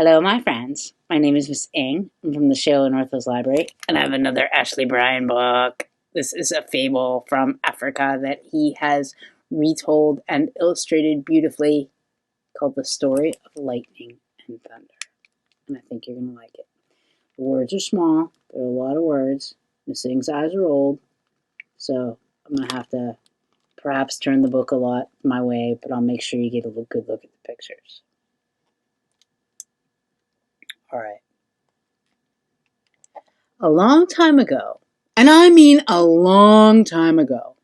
Hello, my friends. My name is Miss Ing. I'm from the Shayla Northwest Library, and I have another Ashley Bryan book. This is a fable from Africa that he has retold and illustrated beautifully called The Story of Lightning and Thunder. And I think you're going to like it. The words are small. There are a lot of words. Miss Ing's eyes are old, so I'm going to have to perhaps turn the book a lot my way, but I'll make sure you get a good look at the pictures. All right. A long time ago, and I mean a long time ago,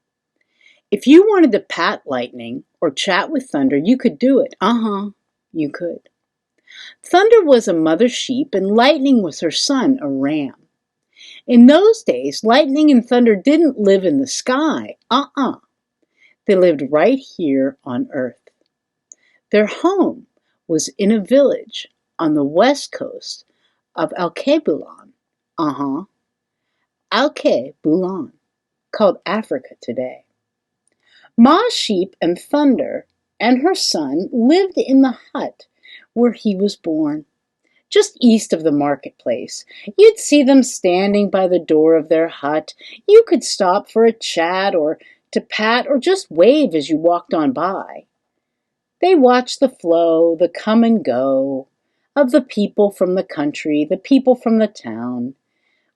if you wanted to pat lightning or chat with thunder, you could do it. You could. Thunder was a mother sheep and lightning was her son, a ram. In those days, lightning and thunder didn't live in the sky. They lived right here on earth. Their home was in a village on the west coast of Alkebulan. Alkebulan, called Africa today. Ma Sheep and Thunder and her son lived in the hut where he was born, just east of the marketplace. You'd see them standing by the door of their hut. You could stop for a chat or to pat or just wave as you walked on by. They watched the flow, the come and go of the people from the country, the people from the town.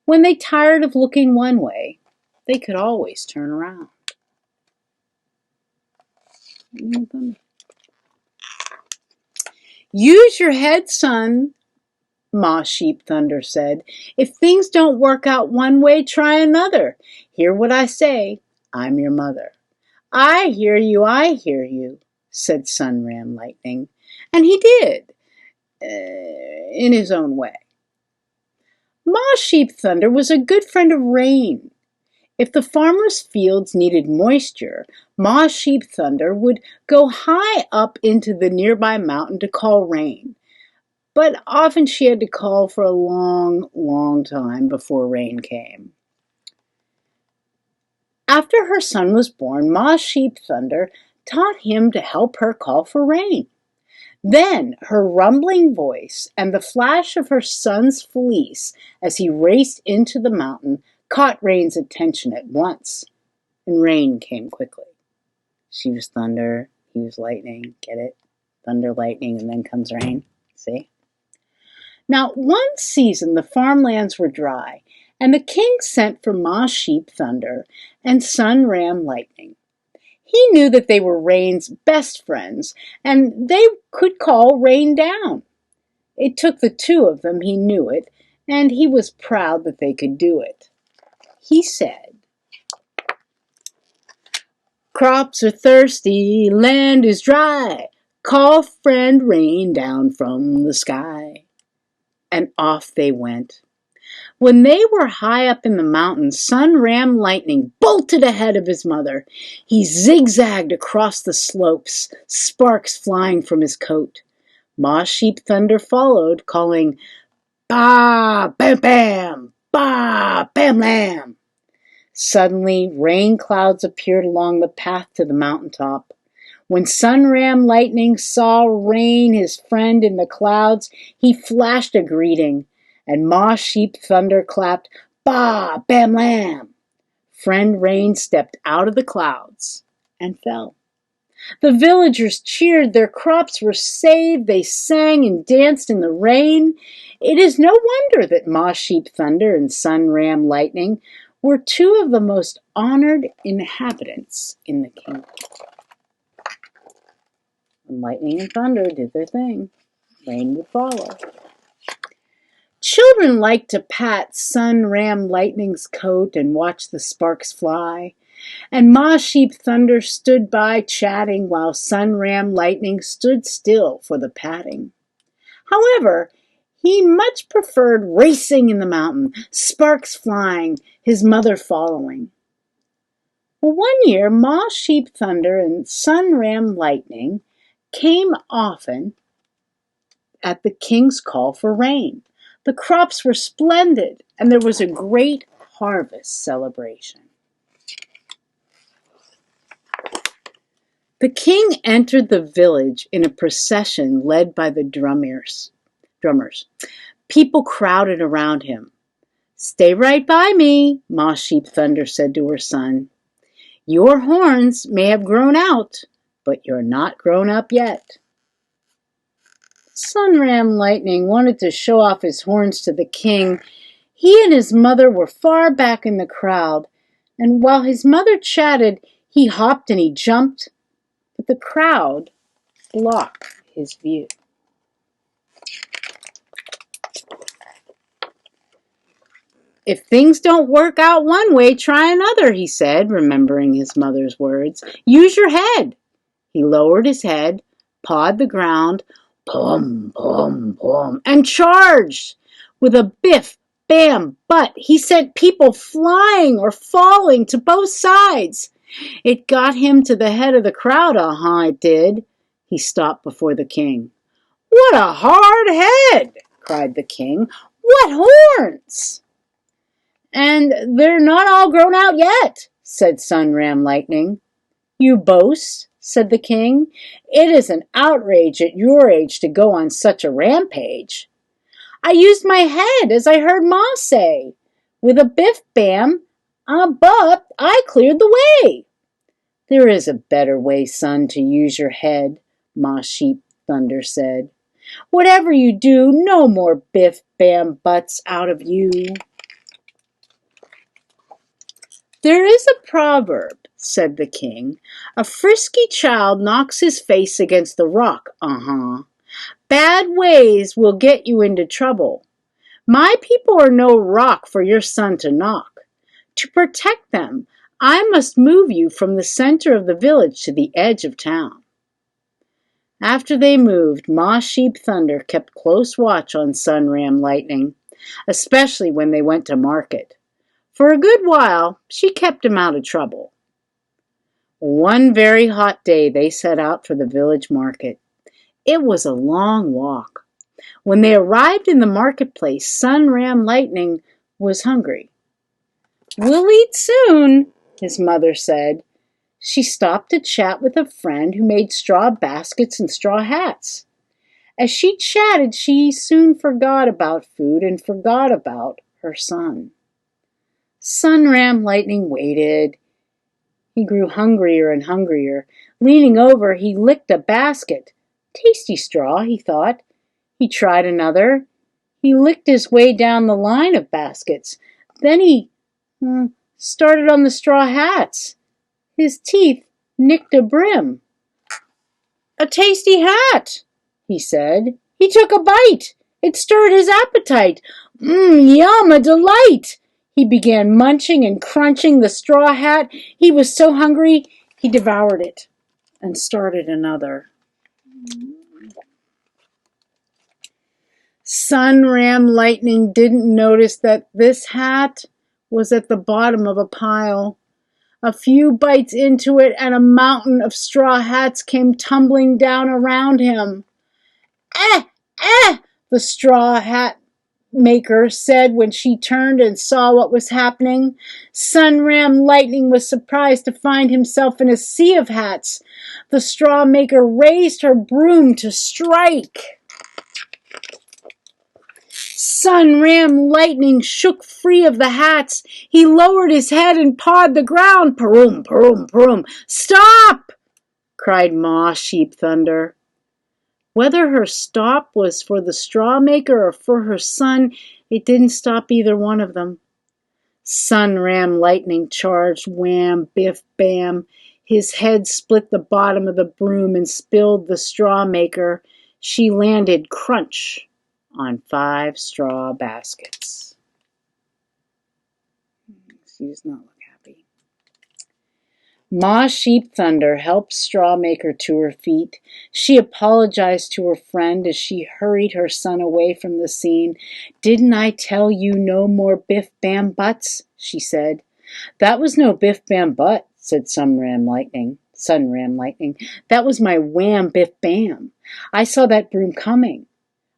When they tired of looking one way, they could always turn around. Use your head, son, Ma Sheep Thunder said. If things don't work out one way, try another. Hear what I say. I'm your mother. I hear you, said Sun Ram Lightning. And he did, in his own way. Ma Sheep Thunder was a good friend of Rain. If the farmer's fields needed moisture, Ma Sheep Thunder would go high up into the nearby mountain to call rain. But often she had to call for a long, long time before rain came. After her son was born, Ma Sheep Thunder taught him to help her call for rain. Then her rumbling voice and the flash of her son's fleece as he raced into the mountain caught Rain's attention at once, and Rain came quickly. She was thunder, he was lightning, get it? Thunder, lightning, and then comes rain, see? Now, one season the farmlands were dry, and the king sent for Ma Sheep Thunder and Sun Ram Lightning. He knew that they were Rain's best friends, and they could call rain down. It took the two of them, he knew it, and he was proud that they could do it. He said, "Crops are thirsty, land is dry. Call friend rain down from the sky." And off they went. When they were high up in the mountains, Sun Ram Lightning bolted ahead of his mother. He zigzagged across the slopes, sparks flying from his coat. Ma Sheep Thunder followed, calling, "Ba, bam, bam, ba, bam, lam." Suddenly, rain clouds appeared along the path to the mountaintop. When Sun Ram Lightning saw Rain, his friend, in the clouds, he flashed a greeting, and Ma Sheep Thunder clapped, "Ba, bam, lam." Friend Rain stepped out of the clouds and fell. The villagers cheered. Their crops were saved. They sang and danced in the rain. It is no wonder that Ma Sheep Thunder and Sun Ram Lightning were two of the most honored inhabitants in the kingdom. When lightning and thunder did their thing, rain would follow. Children liked to pat Sun Ram Lightning's coat and watch the sparks fly. And Ma Sheep Thunder stood by chatting while Sun Ram Lightning stood still for the patting. However, he much preferred racing in the mountain, sparks flying, his mother following. Well, one year, Ma Sheep Thunder and Sun Ram Lightning came often at the king's call for rain. The crops were splendid, and there was a great harvest celebration. The king entered the village in a procession led by the drummers. drummers. People crowded around him. "Stay right by me," Ma Sheep Thunder said to her son. "Your horns may have grown out, but you're not grown up yet." Sunram Lightning wanted to show off his horns to the king. He and his mother were far back in the crowd, and while his mother chatted, he hopped and he jumped, but the crowd blocked his view. "If things don't work out one way, try another," he said, remembering his mother's words. "Use your head." He lowered his head, pawed the ground, plum, plum, plum, and charged. With a biff, bam, butt, he sent people flying or falling to both sides. It got him to the head of the crowd, it did. He stopped before the king. "What a hard head!" cried the king. "What horns!" "And they're not all grown out yet," said Sunram Lightning. "You boast," said the king. "It is an outrage at your age to go on such a rampage." "I used my head, as I heard Ma say. With a biff-bam, but I cleared the way." "There is a better way, son, to use your head," Ma Sheep Thunder said. "Whatever you do, no more biff-bam butts out of you." "There is a proverb," said the king. "A frisky child knocks his face against the rock, Bad ways will get you into trouble. My people are no rock for your son to knock. To protect them, I must move you from the center of the village to the edge of town." After they moved, Ma Sheep Thunder kept close watch on Sunram Lightning, especially when they went to market. For a good while, she kept him out of trouble. One very hot day, they set out for the village market. It was a long walk. When they arrived in the marketplace, Sunram Lightning was hungry. "We'll eat soon," his mother said. She stopped to chat with a friend who made straw baskets and straw hats. As she chatted, she soon forgot about food and forgot about her son. Sunram Lightning waited. He grew hungrier and hungrier. Leaning over, he licked a basket. "Tasty straw," he thought. He tried another. He licked his way down the line of baskets. Then he started on the straw hats. His teeth nicked a brim. "A tasty hat," he said. He took a bite. It stirred his appetite. Yum, a delight. He began munching and crunching the straw hat. He was so hungry, he devoured it and started another. Sunram Lightning didn't notice that this hat was at the bottom of a pile. A few bites into it, and a mountain of straw hats came tumbling down around him. The straw hat maker said when she turned and saw what was happening. Sunram Lightning was surprised to find himself in a sea of hats. The straw maker raised her broom to strike. Sunram Lightning shook free of the hats. He lowered his head and pawed the ground. "Parum, parum, parum." "Stop!" cried Ma Sheep Thunder. Whether her stop was for the straw maker or for her son, it didn't stop either one of them. Sunram Lightning charged. Wham, biff, bam. His head split the bottom of the broom and spilled the straw maker. She landed crunch on 5 straw baskets. She does not look happy. Ma Sheep Thunder helped Straw Maker to her feet. She apologized to her friend as she hurried her son away from the scene. "Didn't I tell you no more biff-bam butts?" she said. "That was no biff-bam butt," said Sunram Lightning. "That was my wham, biff, bam. I saw that broom coming.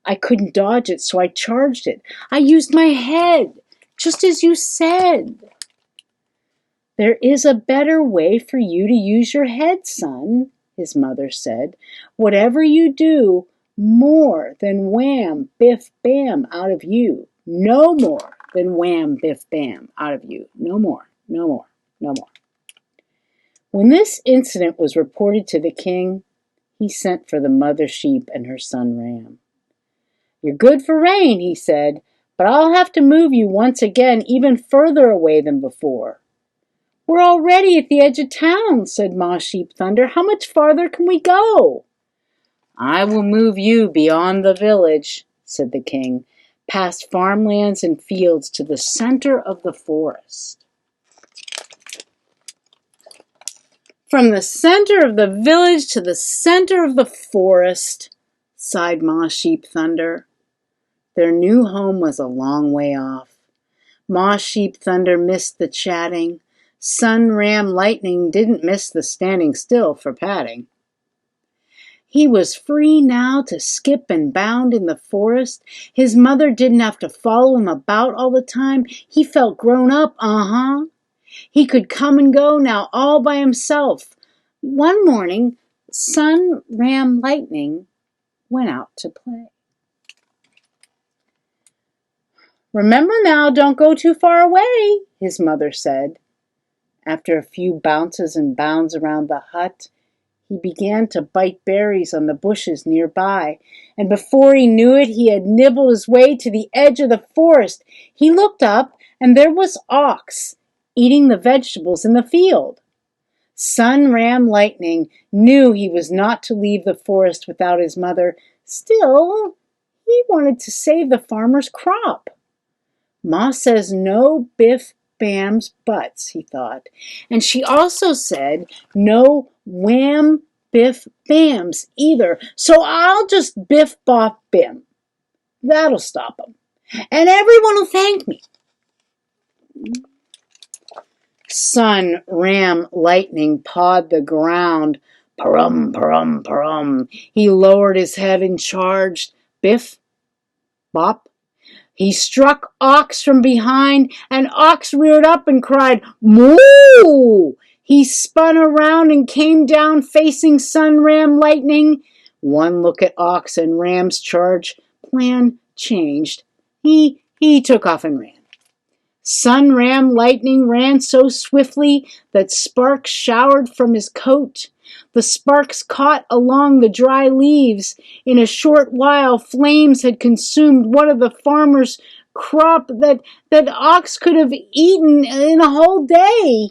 I couldn't dodge it, so I charged it. I used my head, just as you said." "There is a better way for you to use your head, son," his mother said. "Whatever you do, more than wham, biff, bam out of you. No more than wham, biff, bam out of you. No more, no more, no more. When this incident was reported to the king, he sent for the mother sheep and her son ram. You're good for rain, he said, but I'll have to move you once again even further away than before. We're already at the edge of town, said Ma Sheep Thunder. How much farther can we go? I will move you beyond the village, said the king, past farmlands and fields to the center of the forest. From the center of the village to the center of the forest, sighed Ma Sheep Thunder. Their new home was a long way off. Ma Sheep Thunder missed the chatting. Sun Ram Lightning didn't miss the standing still for patting. He was free now to skip and bound in the forest. His mother didn't have to follow him about all the time. He felt grown up, He could come and go now all by himself. One morning, Sun Ram Lightning went out to play. Remember now, don't go too far away, his mother said. After a few bounces and bounds around the hut, he began to bite berries on the bushes nearby, and before he knew it, he had nibbled his way to the edge of the forest. He looked up, and there was Ox, eating the vegetables in the field. Sun Ram Lightning knew he was not to leave the forest without his mother. Still, he wanted to save the farmer's crop. Ma says no biff, bams, buts, he thought. And she also said no wham, biff, bams either. So I'll just biff, bop, bim. That'll stop him. And everyone will thank me. Sun Ram Lightning pawed the ground. Parum, parum, parum. He lowered his head and charged. Biff, bop. He struck Ox from behind, and Ox reared up and cried, Moo! He spun around and came down facing Sun Ram Lightning. One look at Ox and Ram's charge plan changed. He took off and ran. Sun Ram Lightning ran so swiftly that sparks showered from his coat. The sparks caught along the dry leaves. In a short while, flames had consumed one of the farmer's crop that Ox could have eaten in a whole day.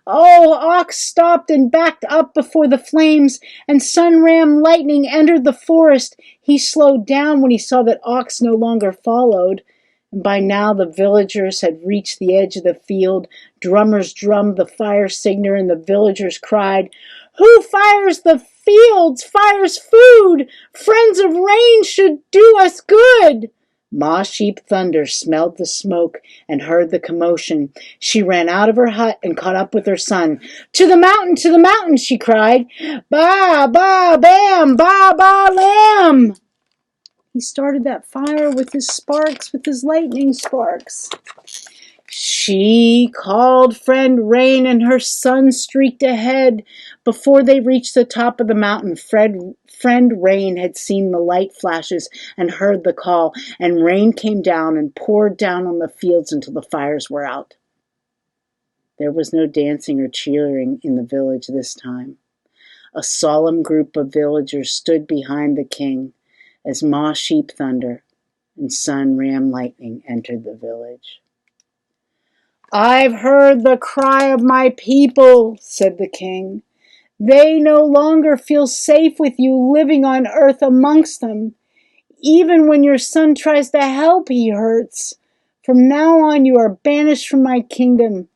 Oh, Ox stopped and backed up before the flames, and Sun Ram Lightning entered the forest. He slowed down when he saw that Ox no longer followed. And by now the villagers had reached the edge of the field. Drummers drummed the fire signal, and the villagers cried, Who fires the fields fires food. Friends of rain should do us good. Ma Sheep Thunder smelled the smoke and heard the commotion. She ran out of her hut and caught up with her son. To the mountain, she cried. Ba, ba, bam, ba, ba, lamb. He started that fire with his sparks, with his lightning sparks. She called Friend Rain, and her son streaked ahead. Before they reached the top of the mountain, Friend Rain had seen the light flashes and heard the call, and rain came down and poured down on the fields until the fires were out. There was no dancing or cheering in the village this time. A solemn group of villagers stood behind the king as Ma Sheep Thunder and Sun Ram Lightning entered the village. I've heard the cry of my people, said the king. They no longer feel safe with you living on earth amongst them. Even when your son tries to help, he hurts. From now on, you are banished from my kingdom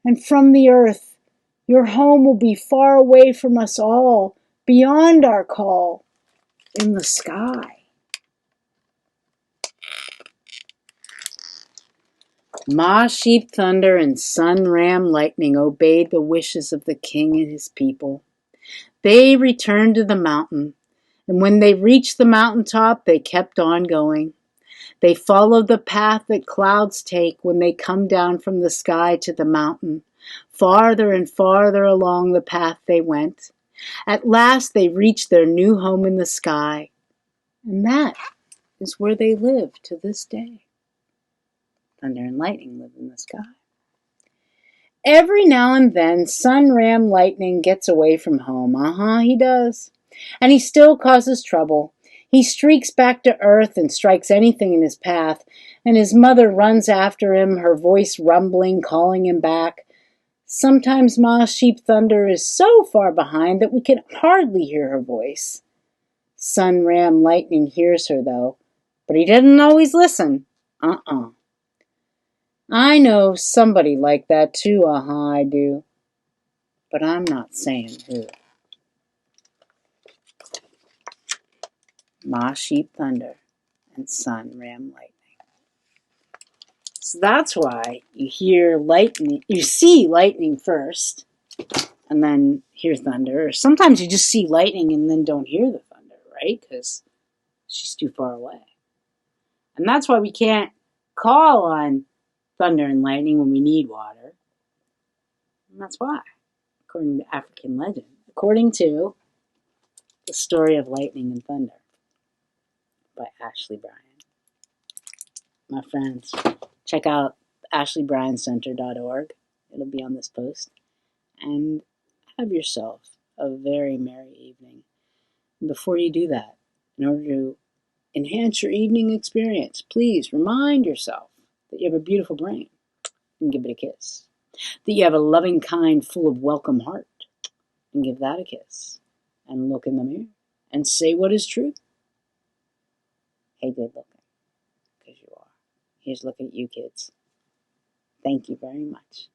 and from the earth. Your home will be far away from us all, beyond our call, in the sky. Ma Sheep Thunder and Sun Ram Lightning obeyed the wishes of the king and his people. They returned to the mountain, and when they reached the mountaintop, they kept on going. They followed the path that clouds take when they come down from the sky to the mountain. Farther and farther along the path they went. At last they reach their new home in the sky, and that is where they live to this day. Thunder and lightning live in the sky. Every now and then, Sunram Lightning gets away from home. He does. And he still causes trouble. He streaks back to Earth and strikes anything in his path, and his mother runs after him, her voice rumbling, calling him back. Sometimes Ma Sheep Thunder is so far behind that we can hardly hear her voice. Sunram Lightning hears her, though, but he doesn't always listen. I know somebody like that too, I do. But I'm not saying who. Ma Sheep Thunder and Sunram Lightning. So that's why you hear lightning, you see lightning first, and then hear thunder. Or sometimes you just see lightning and then don't hear the thunder, right? Because she's too far away. And that's why we can't call on thunder and lightning when we need water. And that's why, according to African legend, according to The Story of Lightning and Thunder by Ashley Bryan. My friends, check out ashleybryancenter.org. It'll be on this post. And have yourself a very merry evening. And before you do that, in order to enhance your evening experience, please remind yourself that you have a beautiful brain and give it a kiss. That you have a loving, kind, full of welcome heart and give that a kiss. And look in the mirror and say what is true. Hey, good looking, because you are. Here's looking at you, kids. Thank you very much.